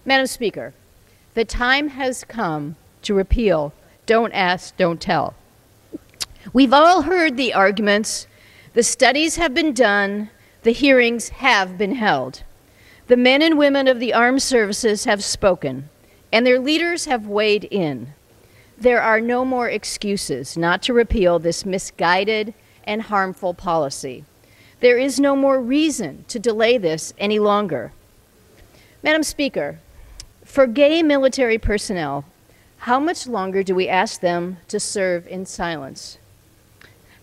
Madam Speaker, the time has come to repeal Don't Ask, Don't Tell. We've all heard the arguments. The studies have been done. The hearings have been held. The men and women of the armed services have spoken, and their leaders have weighed in. There are no more excuses not to repeal this misguided and harmful policy. There is no more reason to delay this any longer. Madam Speaker, for gay military personnel, how much longer do we ask them to serve in silence?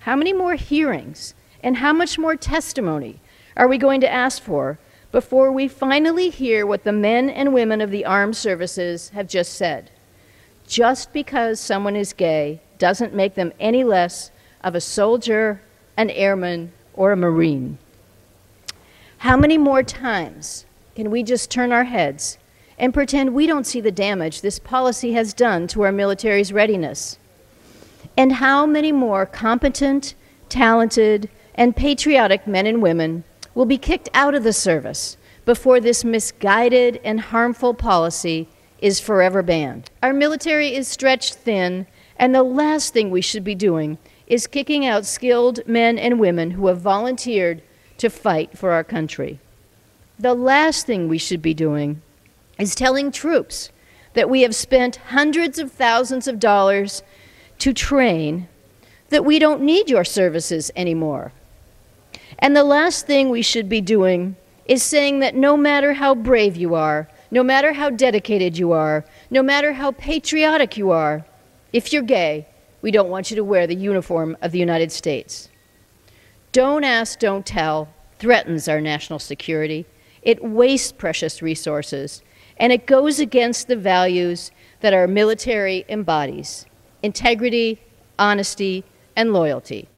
How many more hearings and how much more testimony are we going to ask for before we finally hear what the men and women of the armed services have just said? Just because someone is gay doesn't make them any less of a soldier, an airman, or a Marine. How many more times can we just turn our heads and pretend we don't see the damage this policy has done to our military's readiness? And how many more competent, talented, and patriotic men and women will be kicked out of the service before this misguided and harmful policy is forever banned? Our military is stretched thin, and the last thing we should be doing is kicking out skilled men and women who have volunteered to fight for our country. The last thing we should be doing is telling troops that we have spent hundreds of thousands of dollars to train that we don't need your services anymore. And the last thing we should be doing is saying that no matter how brave you are, no matter how dedicated you are, no matter how patriotic you are, if you're gay, we don't want you to wear the uniform of the United States. Don't ask, don't tell threatens our national security. It wastes precious resources, and it goes against the values that our military embodies: integrity, honesty, and loyalty.